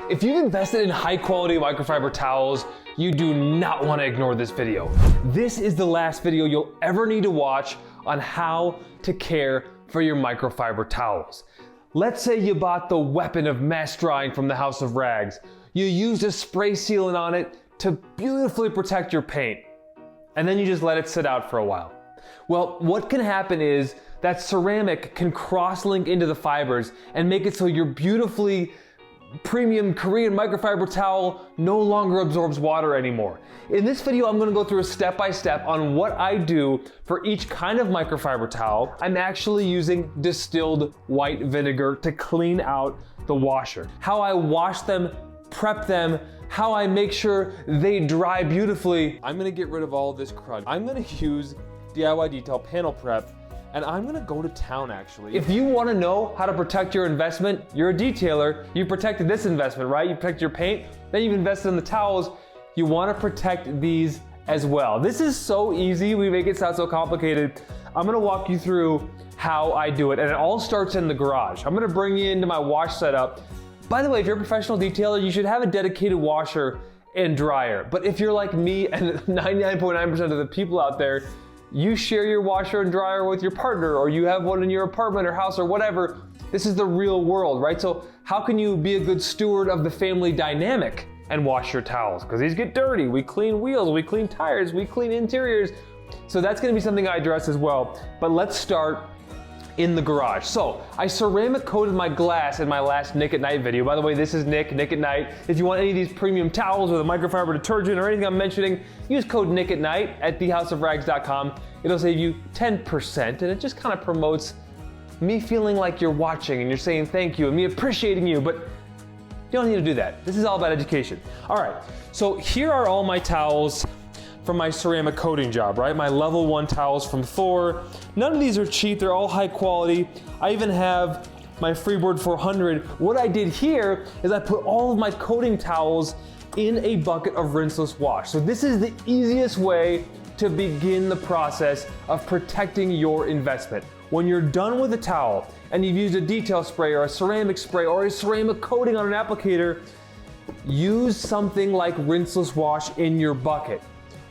If you've invested in high quality microfiber towels, you do not want to ignore this video. This is the last video you'll ever need to watch on how to care for your microfiber towels. Let's say you bought the weapon of mass drying from the House of Rags. You used a spray sealant on it to beautifully protect your paint, and then you just let it sit out for a while. Well, what can happen is that ceramic can cross-link into the fibers and make it so your beautifully premium Korean microfiber towel no longer absorbs water anymore. In this video, I'm going to go through a step-by-step on what I do for each kind of microfiber towel. I'm actually using distilled white vinegar to clean out the washer. How I wash them, prep them, how I make sure they dry beautifully. I'm going to get rid of all of this crud. I'm going to use DIY Detail Panel Prep, and I'm gonna go to town actually. If you wanna know how to protect your investment, you're a detailer, you protected this investment, right? You protect your paint, then you've invested in the towels, you wanna protect these as well. This is so easy, we make it sound so complicated. I'm gonna walk you through how I do it, and it all starts in the garage. I'm gonna bring you into my wash setup. By the way, if you're a professional detailer, you should have a dedicated washer and dryer. But if you're like me and 99.9% of the people out there, you share your washer and dryer with your partner, or you have one in your apartment or house or whatever. This is the real world, right? So how can you be a good steward of the family dynamic and wash your towels? Because these get dirty. We clean wheels, we clean tires, we clean interiors. So that's gonna be something I address as well. But let's start in the garage. So I ceramic coated my glass in my last Nick at Night video. By the way, this is Nick at Night. If you want any of these premium towels or the microfiber detergent or anything I'm mentioning, use code Nick at Night at theHouseofRags.com. It'll save you 10%, and it just kind of promotes me feeling like you're watching and you're saying thank you and me appreciating you, but you don't need to do that. This is all about education. All right, so here are all my towels from my ceramic coating job, right? My level 1 towels from Thor. None of these are cheap, they're all high quality. I even have my Freeboard 400. What I did here is I put all of my coating towels in a bucket of rinseless wash. So this is the easiest way to begin the process of protecting your investment. When you're done with a towel and you've used a detail spray or a ceramic spray or a ceramic coating on an applicator, use something like rinseless wash in your bucket.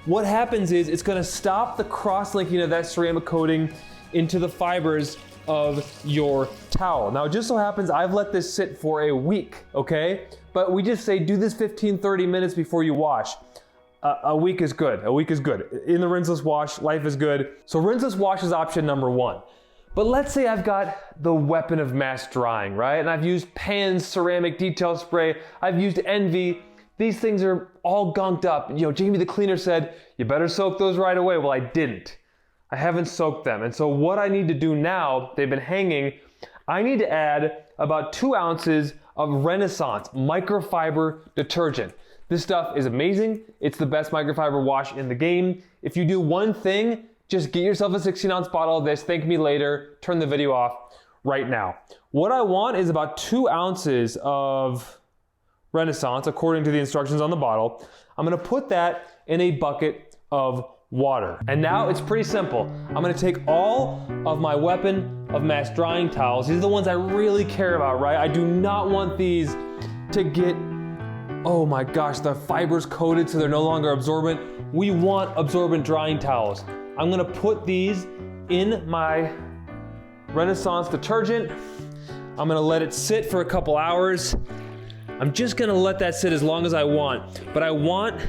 What happens is it's gonna stop the cross-linking of that ceramic coating into the fibers of your towel. Now, it just so happens I've let this sit for a week, okay? But we just say do this 15, 30 minutes before you wash. A week is good, a week is good. In the rinseless wash, life is good. So rinseless wash is option number 1. But let's say I've got the weapon of mass drying, right? And I've used Pan's ceramic detail spray, I've used Envy. These things are all gunked up. You know, Jamie the cleaner said, you better soak those right away. Well, I didn't. I haven't soaked them. And so what I need to do now, they've been hanging, I need to add about 2 ounces of Renaissance microfiber detergent. This stuff is amazing. It's the best microfiber wash in the game. If you do one thing, just get yourself a 16-ounce bottle of this, thank me later, turn the video off right now. What I want is about 2 ounces of Renaissance, according to the instructions on the bottle. I'm gonna put that in a bucket of water. And now it's pretty simple. I'm gonna take all of my weapon of mass drying towels. These are the ones I really care about, right? I do not want these to get, oh my gosh, the fibers coated so they're no longer absorbent. We want absorbent drying towels. I'm gonna put these in my Renaissance detergent. I'm gonna let it sit for a couple hours. I'm just gonna let that sit as long as I want, but I want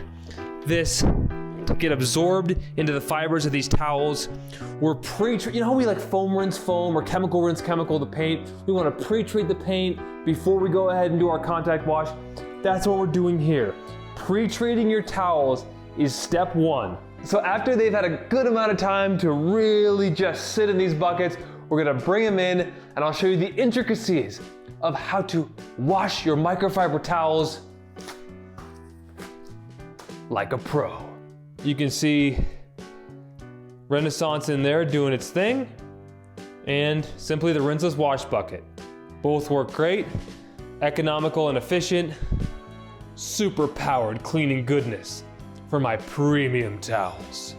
this to get absorbed into the fibers of these towels. We're you know how we like foam rinse foam or chemical rinse chemical the paint? We wanna pre-treat the paint before we go ahead and do our contact wash. That's what we're doing here. Pre-treating your towels is step 1. So after they've had a good amount of time to really just sit in these buckets, we're gonna bring them in and I'll show you the intricacies of how to wash your microfiber towels like a pro. You can see Renaissance in there doing its thing, and simply the rinseless wash bucket. Both work great, economical and efficient, super powered cleaning goodness for my premium towels.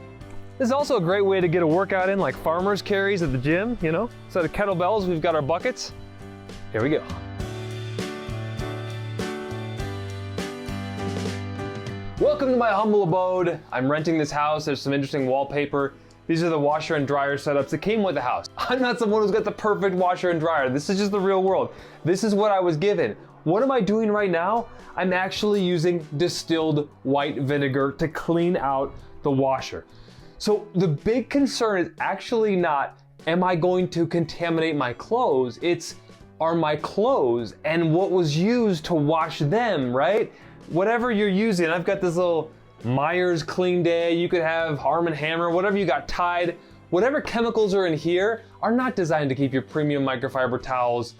This is also a great way to get a workout in, like farmers carries at the gym, you know? Instead of kettlebells, we've got our buckets. Here we go. Welcome to my humble abode. I'm renting this house. There's some interesting wallpaper. These are the washer and dryer setups that came with the house. I'm not someone who's got the perfect washer and dryer. This is just the real world. This is what I was given. What am I doing right now? I'm actually using distilled white vinegar to clean out the washer. So the big concern is actually not, am I going to contaminate my clothes? It's, are my clothes and what was used to wash them, right? Whatever you're using, I've got this little Myers Clean Day, you could have Arm & Hammer, whatever you got, Tide, whatever chemicals are in here are not designed to keep your premium microfiber towels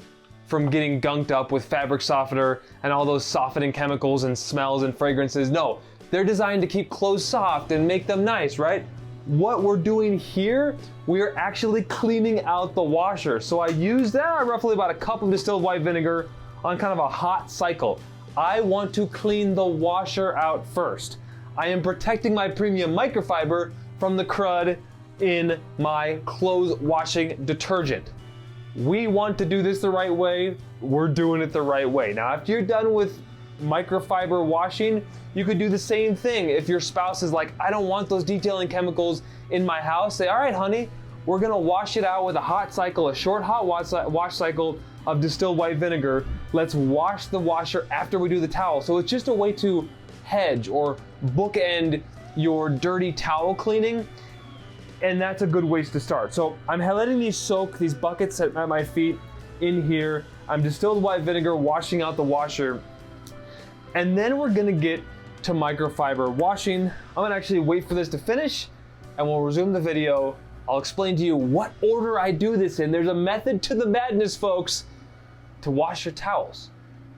from getting gunked up with fabric softener and all those softening chemicals and smells and fragrances. No, they're designed to keep clothes soft and make them nice, right? What we're doing here, we are actually cleaning out the washer. So I used roughly about a cup of distilled white vinegar on kind of a hot cycle. I want to clean the washer out first. I am protecting my premium microfiber from the crud in my clothes washing detergent. We want to do this the right way. We're doing it the right way. Now, if you're done with microfiber washing, you could do the same thing. If your spouse is like, I don't want those detailing chemicals in my house, say, all right, honey, we're gonna wash it out with a hot cycle, a short hot wash cycle of distilled white vinegar. Let's wash the washer after we do the towel. So it's just a way to hedge or bookend your dirty towel cleaning, and that's a good ways to start. So I'm letting these soak, these buckets at my feet in here. I'm distilled white vinegar washing out the washer, and then we're gonna get to microfiber washing. I'm gonna actually wait for this to finish, and we'll resume the video. I'll explain to you what order I do this in. There's a method to the madness, folks, to wash your towels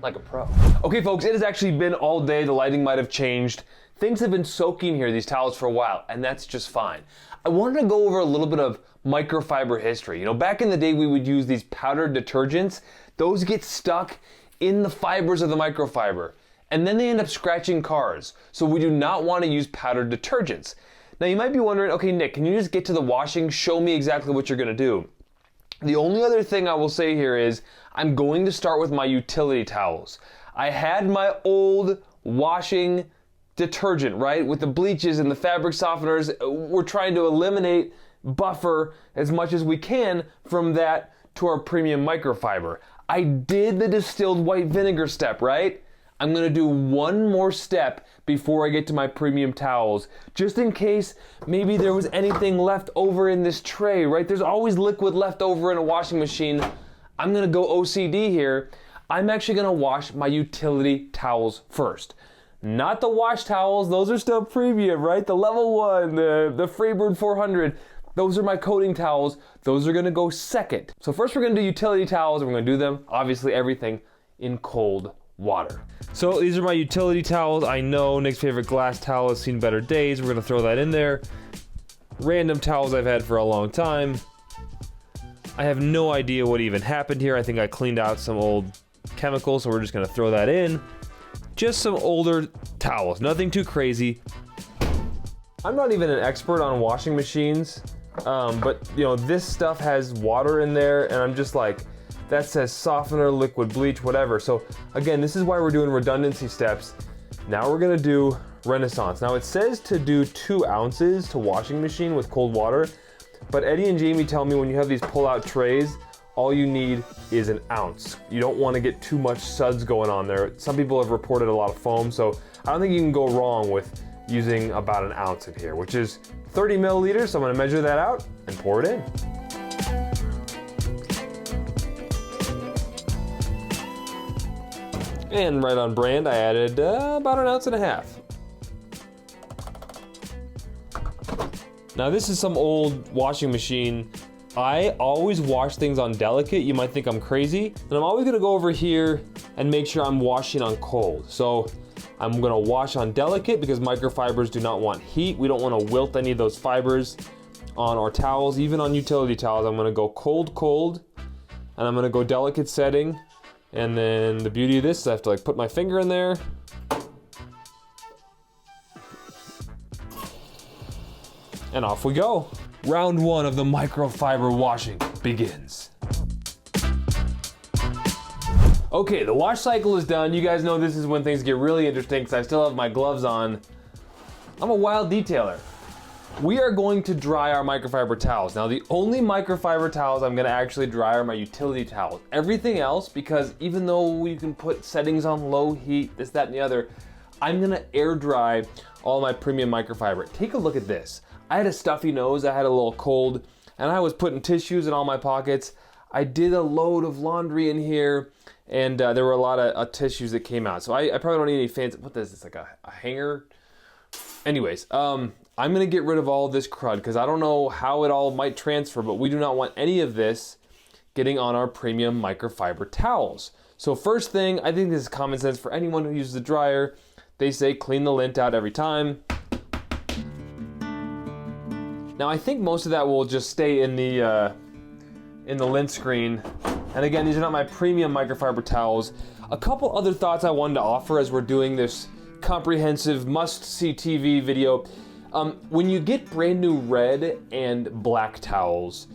like a pro. Okay, folks, it has actually been all day. The lighting might have changed. Things have been soaking here, these towels, for a while, and that's just fine. I wanted to go over a little bit of microfiber history. You know, back in the day, we would use these powdered detergents. Those get stuck in the fibers of the microfiber, and then they end up scratching cars. So we do not want to use powdered detergents. Now, you might be wondering, okay, Nick, can you just get to the washing? Show me exactly what you're gonna do. The only other thing I will say here is I'm going to start with my utility towels. I had my old washing detergent, right? With the bleaches and the fabric softeners. We're trying to eliminate buffer as much as we can from that to our premium microfiber. I did the distilled white vinegar step, right? I'm gonna do one more step before I get to my premium towels, just in case maybe there was anything left over in this tray, right? There's always liquid left over in a washing machine. I'm gonna go OCD here. I'm actually gonna wash my utility towels first. Not the wash towels, those are still premium, right? The level 1, the Freebird 400, those are my coating towels. Those are gonna go second. So first we're gonna do utility towels, and we're gonna do them, obviously everything, in cold water. So these are my utility towels. I know Nick's favorite glass towel has seen better days. We're gonna throw that in there. Random towels I've had for a long time. I have no idea what even happened here. I think I cleaned out some old chemicals, so we're just gonna throw that in. Just some older towels, nothing too crazy. I'm not even an expert on washing machines, but you know, this stuff has water in there, and I'm just like, that says softener, liquid bleach, whatever. So again, this is why we're doing redundancy steps. Now we're gonna do Renaissance. Now it says to do 2 ounces to washing machine with cold water, but Eddie and Jamie tell me when you have these pull-out trays, all you need is an ounce. You don't wanna get too much suds going on there. Some people have reported a lot of foam, so I don't think you can go wrong with using about an ounce in here, which is 30 milliliters. So I'm gonna measure that out and pour it in. And right on brand, I added about 1.5 ounces. Now this is some old washing machine. I always wash things on delicate. You might think I'm crazy. And I'm always gonna go over here and make sure I'm washing on cold. So I'm gonna wash on delicate because microfibers do not want heat. We don't wanna wilt any of those fibers on our towels. Even on utility towels, I'm gonna go cold, and I'm gonna go delicate setting. And then the beauty of this is I have to like put my finger in there. And off we go. Round 1 of the microfiber washing begins. Okay, the wash cycle is done. You guys know this is when things get really interesting because I still have my gloves on. I'm a wild detailer. We are going to dry our microfiber towels. Now, the only microfiber towels I'm gonna actually dry are my utility towels. Everything else, because even though you can put settings on low heat, this, that, and the other, I'm gonna air dry all my premium microfiber. Take a look at this. I had a stuffy nose, I had a little cold, and I was putting tissues in all my pockets. I did a load of laundry in here, and there were a lot of tissues that came out. So I probably don't need any fancy, what is this, like a hanger? Anyways, I'm gonna get rid of all of this crud because I don't know how it all might transfer, but we do not want any of this getting on our premium microfiber towels. So first thing, I think this is common sense for anyone who uses the dryer. They say clean the lint out every time. Now I think most of that will just stay in the lint screen. And again, these are not my premium microfiber towels. A couple other thoughts I wanted to offer as we're doing this comprehensive must-see TV video. When you get brand new red and black towels,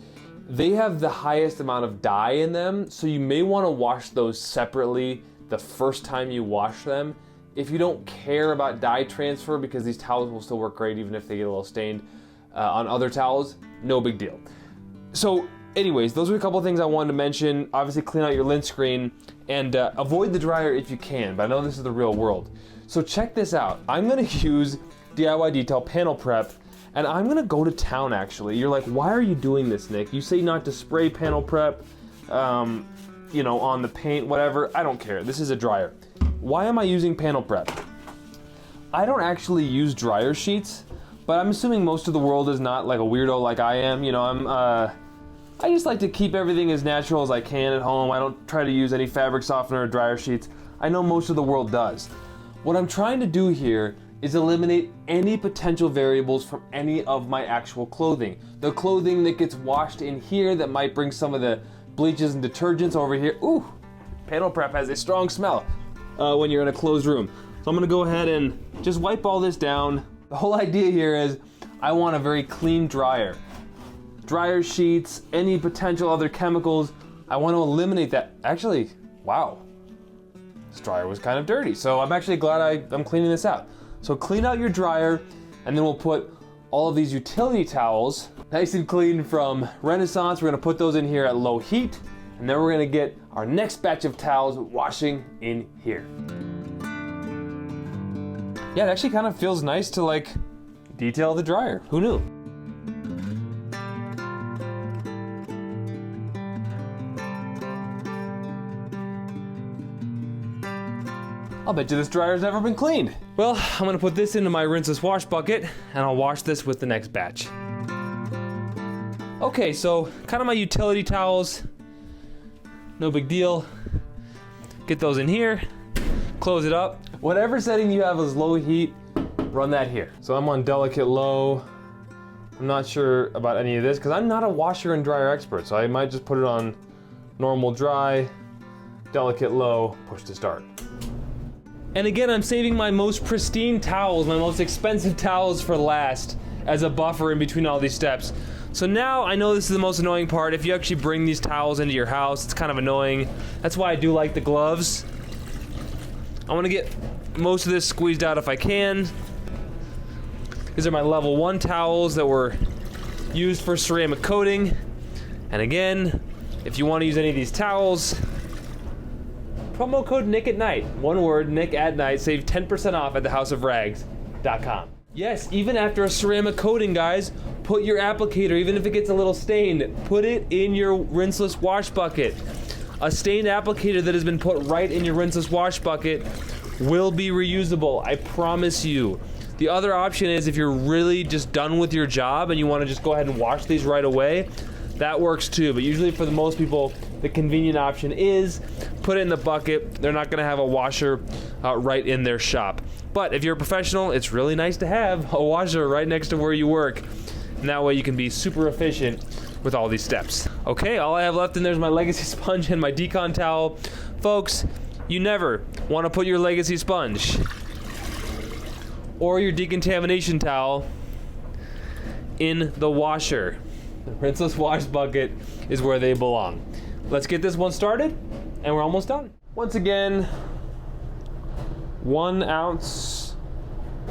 they have the highest amount of dye in them, so you may want to wash those separately the first time you wash them. If you don't care about dye transfer, because these towels will still work great even if they get a little stained on other towels, no big deal. So anyways, those are a couple of things I wanted to mention. Obviously clean out your lint screen and avoid the dryer if you can, but I know this is the real world. So check this out. I'm gonna use DIY Detail Panel Prep, and I'm gonna go to town actually. You're like, why are you doing this, Nick? You say not to spray panel prep, you know, on the paint, whatever. I don't care, this is a dryer. Why am I using panel prep? I don't actually use dryer sheets, but I'm assuming most of the world is not like a weirdo like I am. You know, I just like to keep everything as natural as I can at home. I don't try to use any fabric softener or dryer sheets. I know most of the world does. What I'm trying to do here is eliminate any potential variables from any of my actual clothing. The clothing that gets washed in here that might bring some of the bleaches and detergents over here. Ooh, panel prep has a strong smell when you're in a closed room. So I'm gonna go ahead and just wipe all this down. The whole idea here is I want a very clean dryer. Dryer sheets, any potential other chemicals, I want to eliminate that. Actually, wow, this dryer was kind of dirty. So I'm actually glad I'm cleaning this out. So clean out your dryer, and then we'll put all of these utility towels, nice and clean from Renaissance. We're gonna put those in here at low heat, and then we're gonna get our next batch of towels washing in here. Yeah, it actually kind of feels nice to like detail the dryer. Who knew? I'll bet you this dryer's never been cleaned. Well, I'm gonna put this into my rinseless wash bucket and I'll wash this with the next batch. Okay, so kind of my utility towels, no big deal. Get those in here, close it up. Whatever setting you have as low heat, run that here. So I'm on delicate low. I'm not sure about any of this because I'm not a washer and dryer expert, so I might just put it on normal dry, delicate low, push to start. And again, I'm saving my most pristine towels, my most expensive towels for last as a buffer in between all these steps. So now I know this is the most annoying part. If you actually bring these towels into your house, it's kind of annoying. That's why I do like the gloves. I want to get most of this squeezed out if I can. These are my level 1 towels that were used for ceramic coating. And again, if you want to use any of these towels, promo code Nick at Night. One word, Nick at Night. Save 10% off at thehouseofrags.com. Yes, even after a ceramic coating, guys, put your applicator, even if it gets a little stained, put it in your rinseless wash bucket. A stained applicator that has been put right in your rinseless wash bucket will be reusable, I promise you. The other option is if you're really just done with your job and you want to just go ahead and wash these right away, that works too. But usually for the most people, the convenient option is put it in the bucket. They're not gonna have a washer right in their shop. But if you're a professional, it's really nice to have a washer right next to where you work. And that way you can be super efficient with all these steps. Okay, all I have left in there is my legacy sponge and my decon towel. Folks, you never wanna put your legacy sponge or your decontamination towel in the washer. The rinseless wash bucket is where they belong. Let's get this one started, and we're almost done. Once again, 1 ounce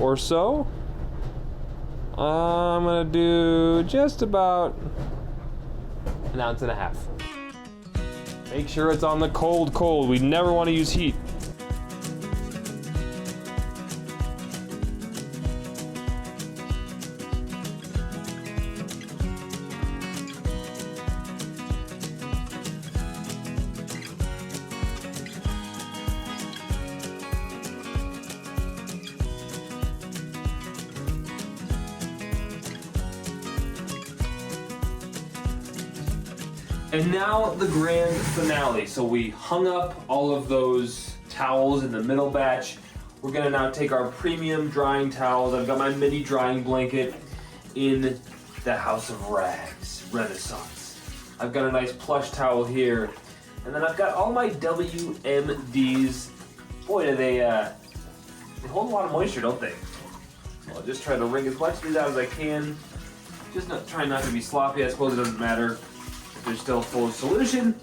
or so I'm gonna do just about 1.5 ounces. Make sure it's on the cold. We never want to use heat. And now the grand finale. So we hung up all of those towels in the middle batch. We're gonna now take our premium drying towels. I've got my mini drying blanket in the House of Rags Renaissance. I've got a nice plush towel here. And then I've got all my WMDs. Boy, they hold a lot of moisture, don't they? I'll just try to wring as much of these out as I can. Just trying not to be sloppy. I suppose it doesn't matter. They're still full of solution.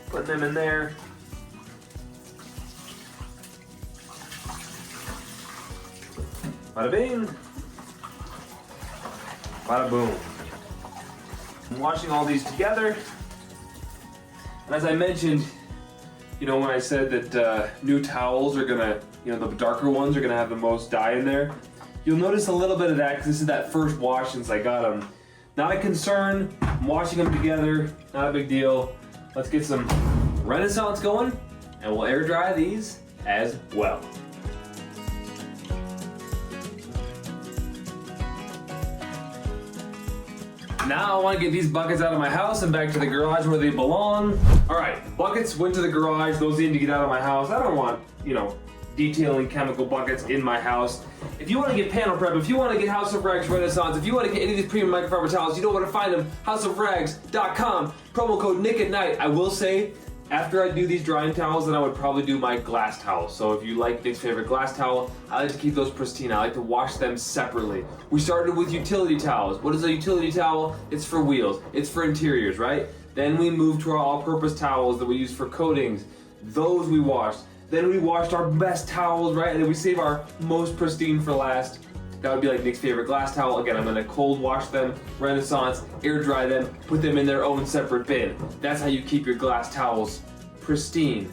Putting them in there. Bada bing. Bada boom. I'm washing all these together. And as I mentioned, you know, when I said that new towels are gonna, you know, the darker ones are gonna have the most dye in there, you'll notice a little bit of that because this is that first wash since I got them. Not a concern. I'm washing them together, not a big deal. Let's get some Renaissance going, and we'll air dry these as well. Now I want to get these buckets out of my house and back to the garage where they belong. All right, buckets went to the garage. Those need to get out of my house. I don't want, you know, detailing chemical buckets in my house. If you want to get panel prep, if you want to get House of Rags Renaissance, if you want to get any of these premium microfiber towels, you know where to find them, houseofrags.com, promo code NickAtNight. I will say, after I do these drying towels, then I would probably do my glass towels. So if you like Nick's favorite glass towel, I like to keep those pristine. I like to wash them separately. We started with utility towels. What is a utility towel? It's for wheels. It's for interiors, right? Then we moved to our all-purpose towels that we use for coatings. Those we washed. Then we washed our best towels, right? And then we save our most pristine for last. That would be like Nick's favorite glass towel. Again, I'm gonna cold wash them, Renaissance, air dry them, put them in their own separate bin. That's how you keep your glass towels pristine.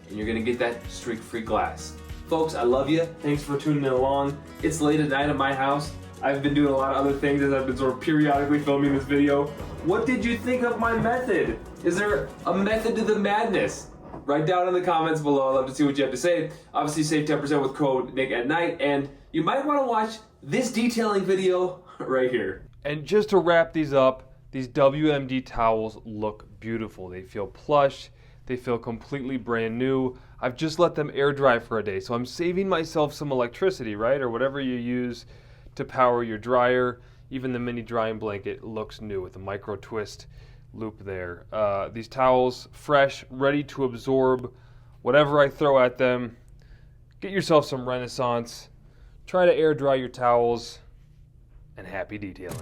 And you're gonna get that streak-free glass. Folks, I love you. Thanks for tuning in along. It's late at night at my house. I've been doing a lot of other things as I've been sort of periodically filming this video. What did you think of my method? Is there a method to the madness? Write down in the comments below. I'd love to see what you have to say. Obviously, save 10% with code NickAtNight, and you might want to watch this detailing video right here. And just to wrap these up, these WMD towels look beautiful. They feel plush. They feel completely brand new. I've just let them air dry for a day, so I'm saving myself some electricity, right? Or whatever you use to power your dryer. Even the mini drying blanket looks new with a micro twist loop there. These towels, fresh, ready to absorb whatever I throw at them. Get yourself some Renaissance. Try to air dry your towels, and happy detailing.